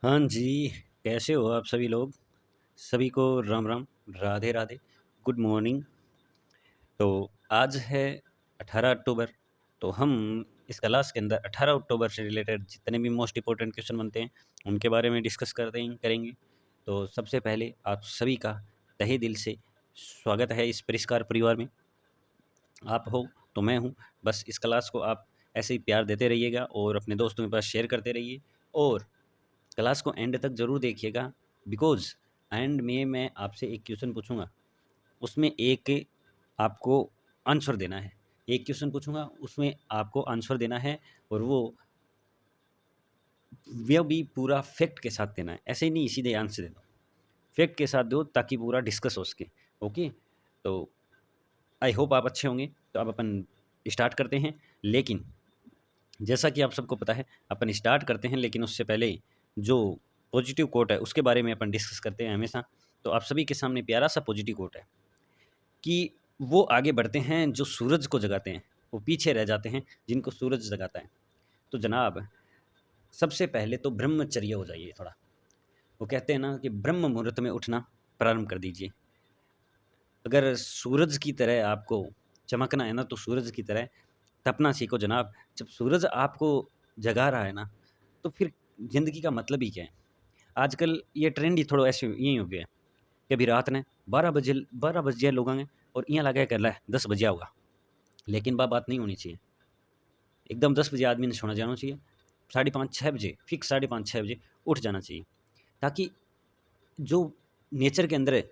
हाँ जी, कैसे हो आप सभी लोग? सभी को राम राम, राधे राधे, गुड मॉर्निंग। तो आज है 18 अक्टूबर। तो हम इस क्लास के अंदर 18 अक्टूबर से रिलेटेड जितने भी मोस्ट इम्पोर्टेंट क्वेश्चन बनते हैं उनके बारे में डिस्कस करेंगे। तो सबसे पहले आप सभी का तहे दिल से स्वागत है इस परिष्कार परिवार में। आप हो तो मैं हूँ। बस इस क्लास को आप ऐसे ही प्यार देते रहिएगा और अपने दोस्तों के पास शेयर करते रहिए, और क्लास को एंड तक ज़रूर देखिएगा, बिकॉज़ एंड में मैं आपसे एक क्वेश्चन पूछूंगा, उसमें एक आपको आंसर देना है। एक क्वेश्चन पूछूंगा, उसमें आपको आंसर देना है, और वो भी पूरा फैक्ट के साथ देना है। ऐसे ही नहीं सीधे आंसर दे दो, फैक्ट के साथ दो ताकि पूरा डिस्कस हो सके। ओके, तो आई होप आप अच्छे होंगे। तो अब अपन स्टार्ट करते हैं। लेकिन जैसा कि आप सबको पता है, अपन स्टार्ट करते हैं, लेकिन उससे पहले जो पॉजिटिव कोट है उसके बारे में अपन डिस्कस करते हैं हमेशा। तो आप सभी के सामने प्यारा सा पॉजिटिव कोट है कि वो आगे बढ़ते हैं जो सूरज को जगाते हैं, वो पीछे रह जाते हैं जिनको सूरज जगाता है। तो जनाब, सबसे पहले तो ब्रह्मचर्य हो जाइए थोड़ा। वो कहते हैं ना कि ब्रह्म मुहूर्त में उठना प्रारंभ कर दीजिए। अगर सूरज की तरह आपको चमकना है ना, तो सूरज की तरह तपना सीखो जनाब। जब सूरज आपको जगा रहा है ना, तो फिर ज़िंदगी का मतलब ही क्या है? आजकल ये ट्रेंड ही थोड़ा ऐसे यही हो गया है कि अभी रात ने 12 बज गए लोगों ने, और इयां लगा कर लै 10 बजे होगा। लेकिन बा बात नहीं होनी चाहिए। एकदम 10 बजे आदमी ने सोना जाना चाहिए। 5:30-6 बजे, फिक्स 5:30-6 बजे उठ जाना चाहिए, ताकि जो नेचर के अंदर है,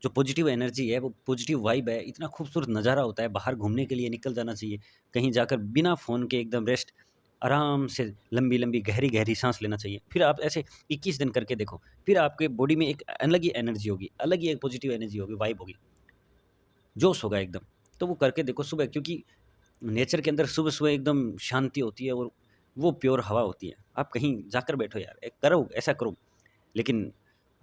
जो पॉजिटिव एनर्जी है, वो पॉजिटिव वाइब है, इतना खूबसूरत नज़ारा होता है। बाहर घूमने के लिए निकल जाना चाहिए, कहीं जाकर बिना फ़ोन के एकदम रेस्ट, आराम से लंबी लंबी गहरी गहरी सांस लेना चाहिए। फिर आप ऐसे 21 दिन करके देखो, फिर आपके बॉडी में एक अलग ही एनर्जी होगी, अलग ही एक पॉजिटिव एनर्जी होगी, वाइब होगी, जोश होगा एकदम। तो वो करके देखो सुबह, क्योंकि नेचर के अंदर सुबह सुबह एकदम शांति होती है, और वो प्योर हवा होती है। आप कहीं जाकर बैठो यार, करो ऐसा करो। लेकिन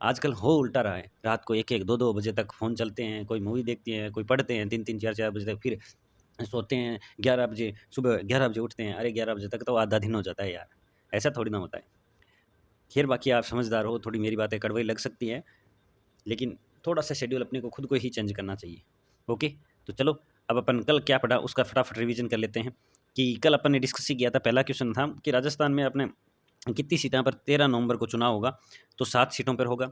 आजकल हो उल्टा रहा है, रात को 1-1, 2-2 बजे तक फ़ोन चलते हैं, कोई मूवी देखते हैं, कोई पढ़ते हैं 3-3, 4-4 बजे तक, फिर सोते हैं 11 बजे, सुबह 11 बजे उठते हैं। अरे 11 बजे तक तो आधा दिन हो जाता है यार, ऐसा थोड़ी ना होता है। ख़ैर बाकी आप समझदार हो, थोड़ी मेरी बातें कड़वी लग सकती हैं, लेकिन थोड़ा-सा शेड्यूल अपने को खुद को ही चेंज करना चाहिए। ओके, तो चलो अब अपन कल क्या पढ़ा उसका फटाफट रिवीजन कर लेते हैं। कि कल अपन ने डिस्कस ही किया था, पहला क्वेश्चन था कि राजस्थान में अपने कितनी सीटों पर 13 नवंबर को चुनाव होगा, तो 7 सीटों पर होगा।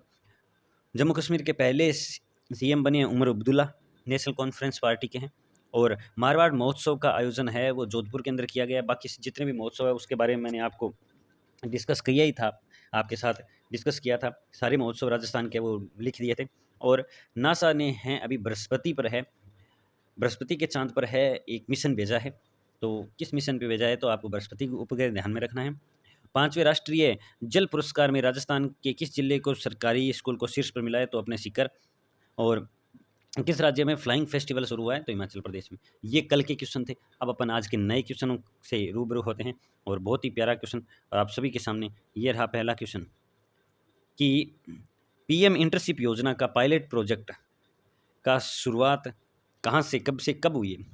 जम्मू कश्मीर के पहले सीएम बने हैं Omar Abdullah, National Conference party के हैं। और मारवाड़ महोत्सव का आयोजन है वो जोधपुर के अंदर किया गया है। बाकी जितने भी महोत्सव है उसके बारे में मैंने आपको डिस्कस किया ही था, आपके साथ डिस्कस किया था। सारे महोत्सव राजस्थान के वो लिख दिए थे। और नासा ने हैं अभी बृहस्पति पर है, बृहस्पति के चांद पर है, एक मिशन भेजा है। तो किस मिशन पे भेजा है, तो आपको बृहस्पति उपग्रह ध्यान में रखना है। पांचवें राष्ट्रीय जल पुरस्कार में राजस्थान के किस जिले को सरकारी स्कूल को शीर्ष पर मिला है, तो अपने सीकर। और किस राज्य में फ्लाइंग फेस्टिवल शुरू हुआ है, तो हिमाचल प्रदेश में। ये कल के क्वेश्चन थे। अब अपन आज के नए क्वेश्चनों से रूबरू होते हैं, और बहुत ही प्यारा क्वेश्चन आप सभी के सामने ये रहा। पहला क्वेश्चन कि पीएम इंटर्नशिप योजना का पायलट प्रोजेक्ट का शुरुआत कहाँ से कब हुई है?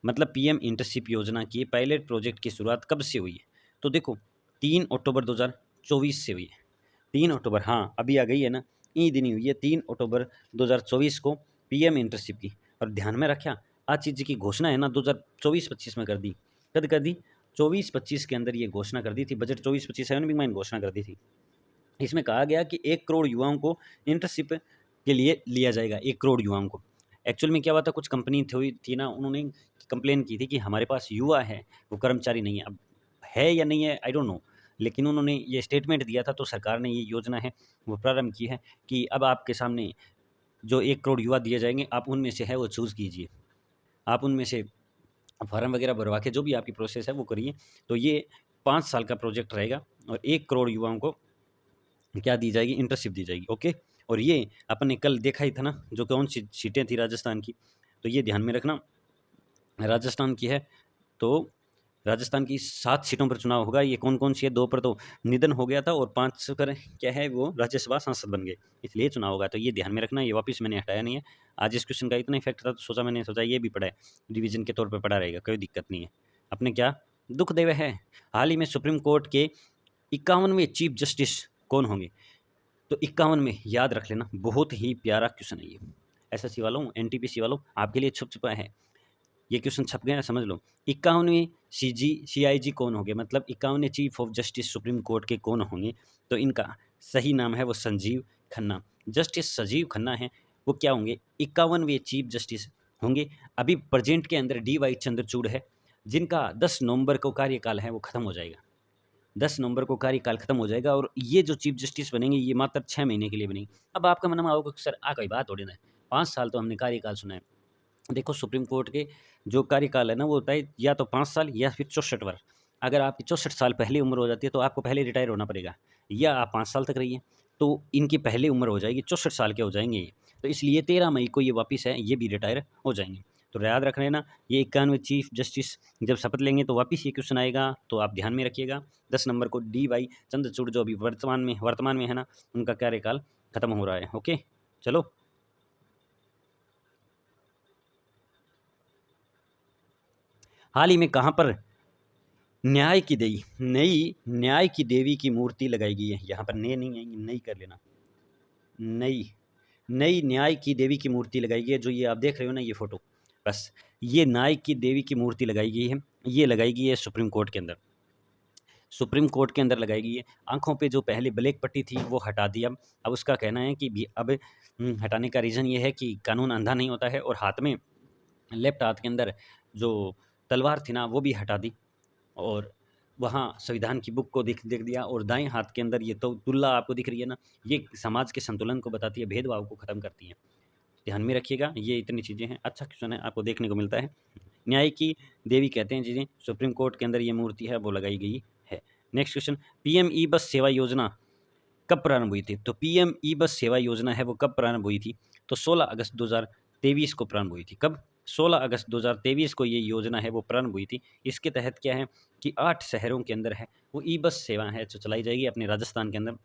मतलब पीएम इंटर्नशिप योजना की पायलट प्रोजेक्ट की शुरुआत कब से हुई है? तो देखो, 3 अक्टूबर 2024 से हुई है। 3 अक्टूबर, हाँ, अभी आ गई है ना, ई दिन ही हुई है 3 अक्टूबर 2024 को पीएम इंटर्नशिप की। और ध्यान में रखा, आज चीज़ की घोषणा है ना 2024-25 में कर दी। कद कर दी? 24-25 के अंदर ये घोषणा कर दी थी, बजट 24-25 में मैंने घोषणा कर दी थी। इसमें कहा गया कि 1 करोड़ युवाओं को इंटर्नशिप के लिए लिया जाएगा, 1 करोड़ युवाओं को। एक्चुअल में क्या हुआ था, कुछ कंपनी थी ना, उन्होंने कंप्लेन की थी कि हमारे पास युवा है, वो कर्मचारी नहीं है। अब है या नहीं है, आई डोंट नो, लेकिन उन्होंने ये स्टेटमेंट दिया था, तो सरकार ने ये योजना है वो प्रारंभ की है कि अब आपके सामने जो 1 करोड़ युवा दिए जाएँगे, आप उनमें से है वो चूज़ कीजिए। आप उनमें से फॉर्म वगैरह भरवा के जो भी आपकी प्रोसेस है वो करिए। तो ये 5 साल का प्रोजेक्ट रहेगा, और 1 करोड़ युवाओं को क्या दी जाएगी, इंटर्नशिप दी जाएगी। ओके, और ये अपन ने कल देखा ही था ना, जो कौन सी सीटें थी राजस्थान की, तो ये ध्यान में रखना। राजस्थान की है, तो राजस्थान की 7 सीटों पर चुनाव होगा। ये कौन कौन सी है? 2 पर तो निधन हो गया था, और 5 पर क्या है, वो राज्यसभा सांसद बन गए, इसलिए चुनाव होगा। तो ये ध्यान में रखना, ये वापस मैंने हटाया नहीं है। आज इस क्वेश्चन का इतना इफेक्ट था, तो मैंने सोचा ये भी पढ़ा है, रिविजन के तौर पर पढ़ा रहेगा, कोई दिक्कत नहीं है। अपने क्या दुख देव है, हाल ही में सुप्रीम कोर्ट के 51वें चीफ जस्टिस कौन होंगे? तो 51 में याद रख लेना, बहुत ही प्यारा क्वेश्चन है ये। एसएससी वालों, एनटीपीसी वालों, आपके लिए छुप छुपा है। ये क्वेश्चन छप गया, समझ लो। 51वें सीआईजी कौन होंगे, मतलब 51वें chief of justice supreme court के कौन होंगे? तो इनका सही नाम है वो संजीव खन्ना। जस्टिस संजीव खन्ना है, वो क्या होंगे? 51वें चीफ जस्टिस होंगे। अभी प्रेजेंट के अंदर डी वाई चंद्रचूड़ है, जिनका 10 नवंबर को कार्यकाल है वो खत्म हो जाएगा। 10 नवंबर को कार्यकाल खत्म हो जाएगा और ये जो चीफ जस्टिस बनेंगे ये मात्र 6 महीने के लिए बनेंगे। अब आपका मन में होगा कि सर कोई बात थोड़ी ना है, 5 साल तो हमने कार्यकाल सुना है। देखो सुप्रीम कोर्ट के जो कार्यकाल है ना वो होता है या तो 5 साल या फिर 64 वर्ष। अगर आपकी 64 साल पहले उम्र हो जाती है तो आपको पहले रिटायर होना पड़ेगा, या आप 5 साल तक रहिए। तो इनकी पहले उम्र हो जाएगी, 64 साल के हो जाएंगे ये। तो इसलिए 13 मई को ये वापस है, ये भी रिटायर हो जाएंगे। तो याद रख लेना, ये 51वें चीफ जस्टिस जब शपथ लेंगे तो वापस ये क्वेश्चन आएगा, तो आप ध्यान में रखिएगा। 10 नंबर को डी वाई चंद्रचूड़ जो अभी वर्तमान में है ना, उनका कार्यकाल खत्म हो रहा है। ओके, चलो। हाल ही में कहाँ पर नई न्याय की देवी की मूर्ति लगाई गई है? यहाँ पर नई नहीं है, नई कर लेना। नई नई न्याय की देवी की मूर्ति लगाई गई है, जो ये आप देख रहे हो ना ये फोटो, बस ये न्याय की देवी की मूर्ति लगाई गई है। ये लगाई गई है सुप्रीम कोर्ट के अंदर, सुप्रीम कोर्ट के अंदर लगाई गई है। आंखों पे जो पहले ब्लैक पट्टी थी वो हटा दी। अब उसका कहना है कि अब हटाने का रीज़न ये है कि कानून अंधा नहीं होता है, और हाथ में लेफ्ट हाथ के अंदर जो तलवार थी ना वो भी हटा दी, और वहाँ संविधान की बुक को देख देख दिया, और दाएं हाथ के अंदर ये तो तुल्ला आपको दिख रही है ना, ये समाज के संतुलन को बताती है, भेदभाव को ख़त्म करती है। ध्यान में रखिएगा, ये इतनी चीज़ें हैं। अच्छा क्वेश्चन है, आपको देखने को मिलता है। न्याय की देवी कहते हैं जिन्हें, सुप्रीम कोर्ट के अंदर ये मूर्ति है वो लगाई गई है। नेक्स्ट क्वेश्चन, पीएम ई बस सेवा योजना कब प्रारंभ हुई थी? तो पीएम ई बस सेवा योजना है वो कब प्रारंभ हुई थी? तो 16 अगस्त 2023 को प्रारंभ हुई थी। कब? 16 अगस्त 2023 को ये योजना है वो प्रारंभ हुई थी। इसके तहत क्या है कि 8 शहरों के अंदर है वो ई बस सेवा है जो चलाई जाएगी अपने राजस्थान के अंदर।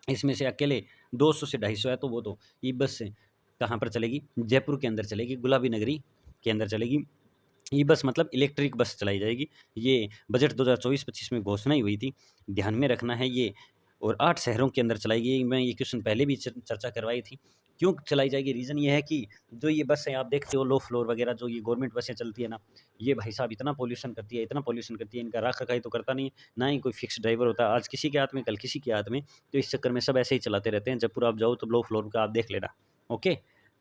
इसमें से अकेले 200 से 250 है, तो वो तो ई बस से कहाँ पर चलेगी? जयपुर के अंदर चलेगी, गुलाबी नगरी के अंदर चलेगी। ई बस मतलब इलेक्ट्रिक बस चलाई जाएगी। ये बजट 2024-25 में घोषणा ही हुई थी, ध्यान में रखना है ये। और 8 शहरों के अंदर चलाई गई। मैं ये क्वेश्चन पहले भी चर्चा करवाई थी। क्यों चलाई जाएगी? रीज़न ये है कि जो ये बसें आप देखते हो लो फ्लोर वगैरह जो ये गवर्नमेंट बसें चलती है ना, ये भाई साहब इतना पॉल्यूशन करती है, इतना पॉल्यूशन करती है, इनका रख-रखाव तो करता नहीं है, ना ही कोई फिक्स ड्राइवर होता है। आज किसी के हाथ में, कल किसी के हाथ में, तो इस चक्कर में सब ऐसे ही चलाते रहते हैं। जयपुर आप जाओ तो लो फ्लोर का आप देख लेना। ओके?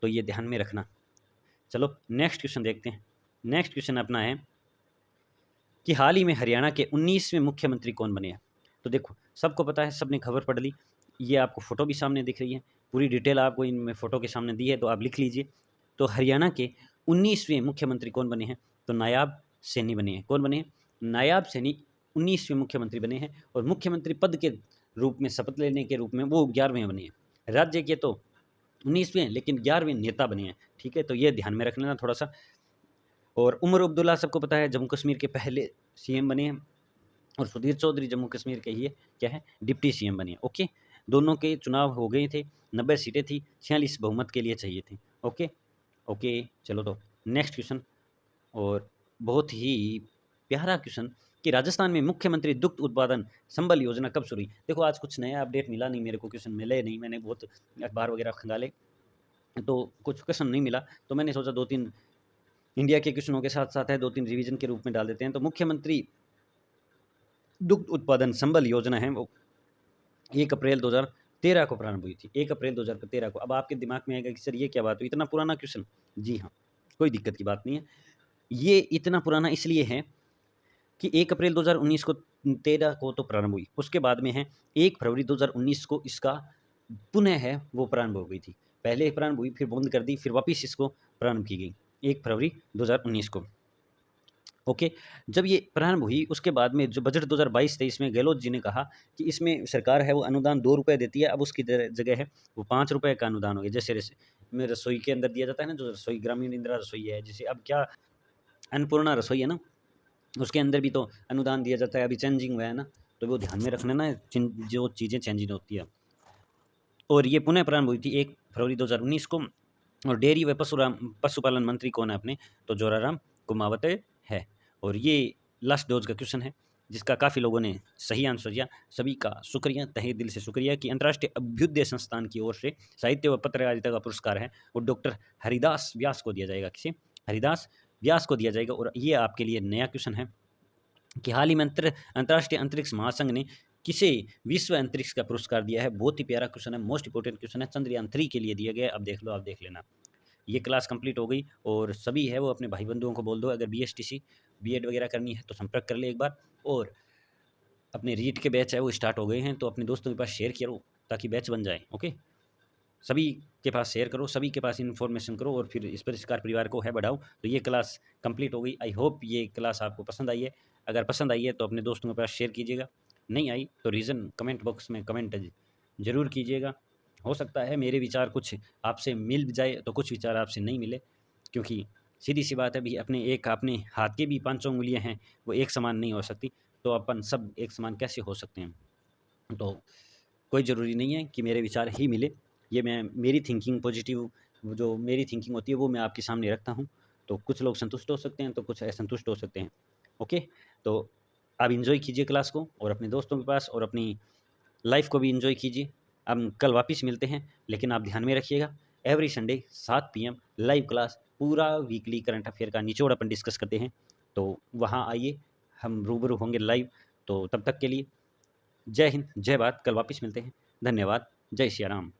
तो ये ध्यान में रखना। चलो नेक्स्ट क्वेश्चन देखते हैं। नेक्स्ट क्वेश्चन अपना है कि हाल ही में हरियाणा के 19वें मुख्यमंत्री कौन बने हैं? तो देखो सबको पता है, सबने खबर पढ़ ली। ये आपको फ़ोटो भी सामने दिख रही है, पूरी डिटेल आपको इनमें फ़ोटो के सामने दी है, तो आप लिख लीजिए। तो हरियाणा के 19वें मुख्यमंत्री कौन बने हैं? तो नायाब सैनी बने हैं। कौन बने हैं? नायाब सैनी 19वें मुख्यमंत्री बने हैं, और मुख्यमंत्री पद के रूप में, शपथ लेने के रूप में वो 11वें बने हैं। राज्य के तो 19वें, लेकिन 11वें नेता बने हैं। ठीक है, तो ये ध्यान में रख लेना थोड़ा सा। और उमर अब्दुल्ला सबको पता है, जम्मू कश्मीर के पहले सीएम बने हैं, और सुधीर चौधरी जम्मू कश्मीर के ही क्या है, डिप्टी सीएम बने हैं। ओके, दोनों के चुनाव हो गए थे, 90 सीटें थी, 46 बहुमत के लिए चाहिए थी। ओके ओके, चलो तो नेक्स्ट क्वेश्चन, और बहुत ही प्यारा क्वेश्चन कि राजस्थान में मुख्यमंत्री दुग्ध उत्पादन संबल योजना कब शुरू हुई? देखो आज कुछ नया अपडेट मिला नहीं मेरे को, क्वेश्चन मिले नहीं, मैंने बहुत अखबार वगैरह खंगाले तो कुछ क्वेश्चन नहीं मिला, तो मैंने सोचा 2-3 इंडिया के क्वेश्चनों के साथ साथ है 2-3 रिवीजन के रूप में डाल देते हैं। तो मुख्यमंत्री दुग्ध उत्पादन संबल योजना है वो 1 अप्रैल 2013 को प्रारंभ हुई थी। 1 अप्रैल 2013 को। अब आपके दिमाग में आएगा कि सर ये क्या बात हुई, इतना पुराना क्वेश्चन? जी हाँ, कोई दिक्कत की बात नहीं है। ये इतना पुराना इसलिए है कि 1 अप्रैल 2019 को 13 को तो प्रारंभ हुई, उसके बाद में है 1 फरवरी 2019 को इसका पुनः है वो प्रारंभ हो गई थी। पहले प्रारंभ हुई, फिर बंद कर दी, फिर वापस इसको प्रारंभ की गई 1 फरवरी 2019 को। ओके, जब ये प्रारंभ हुई उसके बाद में जो बजट 2022-23 में गहलोत जी ने कहा कि इसमें सरकार है वो अनुदान ₹2 देती है, अब उसकी जगह है वो ₹5 का अनुदान हो गया। जैसे में रसोई के अंदर दिया जाता है ना, जो रसोई ग्रामीण इंदिरा रसोई है, जैसे अब क्या अन्नपूर्णा रसोई है ना, उसके अंदर भी तो अनुदान दिया जाता है, अभी चेंजिंग हुआ है ना, तो वो ध्यान में रखना ना, जो चीज़ें चेंजिंग होती है। और ये पुनः प्रारंभ हुई थी 1 फरवरी 2019 को। और डेयरी व पशुपालन मंत्री कौन है अपने? तो जोराराम कुमावत है। और ये लास्ट डोज का क्वेश्चन है, जिसका काफ़ी लोगों ने सही आंसर दिया। सभी का शुक्रिया, तहे दिल से शुक्रिया कि अंतर्राष्ट्रीय अभ्युदय संस्थान की ओर से साहित्य व पत्रकारिता का पुरस्कार है, वो डॉक्टर हरिदास व्यास को दिया जाएगा। किसे? हरिदास व्यास को दिया जाएगा। और ये आपके लिए नया क्वेश्चन है कि हाल ही में अंतर्राष्ट्रीय अंतरिक्ष महासंघ ने किसे विश्व अंतरिक्ष का पुरस्कार दिया है? बहुत ही प्यारा क्वेश्चन है, मोस्ट इंपोर्टेंट क्वेश्चन है, चंद्रयान 3 के लिए दिया गया है। अब देख लो, आप देख लेना। ये क्लास कंप्लीट हो गई और सभी है वो अपने भाई बंधुओं को बोल दो, अगर बीएसटीसी बीएड वगैरह करनी है तो संपर्क कर ले एक बार। और अपने रीट के बैच है वो स्टार्ट हो गए हैं, तो अपने दोस्तों के पास शेयर करो ताकि बैच बन जाए। ओके, सभी के पास शेयर करो, सभी के पास इन्फॉर्मेशन करो और फिर इस परिष्कार परिवार को है बढ़ाओ। तो ये क्लास कंप्लीट हो गई। आई होप ये क्लास आपको पसंद आई है। अगर पसंद आई है तो अपने दोस्तों के पास शेयर कीजिएगा, नहीं आई तो रीज़न कमेंट बॉक्स में कमेंट ज़रूर कीजिएगा। हो सकता है मेरे विचार कुछ आपसे मिल जाए तो कुछ विचार आपसे नहीं मिले, क्योंकि सीधी सी बात है भी, अपने हाथ की भी पाँचों उंगलियां हैं, वो एक समान नहीं हो सकती। तो अपन सब एक समान कैसे हो सकते हैं? तो कोई ज़रूरी नहीं है कि मेरे विचार ही मिले। ये मैं मेरी थिंकिंग पॉजिटिव, जो मेरी थिंकिंग होती है वो मैं आपके सामने रखता हूँ। तो कुछ लोग संतुष्ट हो सकते हैं, तो कुछ असंतुष्ट हो सकते हैं। ओके, तो आप एंजॉय कीजिए क्लास को और अपने दोस्तों के पास और अपनी लाइफ को भी एंजॉय कीजिए। हम कल वापस मिलते हैं, लेकिन आप ध्यान में रखिएगा, every Sunday 7 PM live class, पूरा वीकली करंट अफेयर का निचोड़ अपन डिस्कस करते हैं। तो वहाँ आइए, हम रूबरू होंगे लाइव। तो तब तक के लिए जय हिंद, जय भारत। कल वापस मिलते हैं। धन्यवाद। जय सिया राम।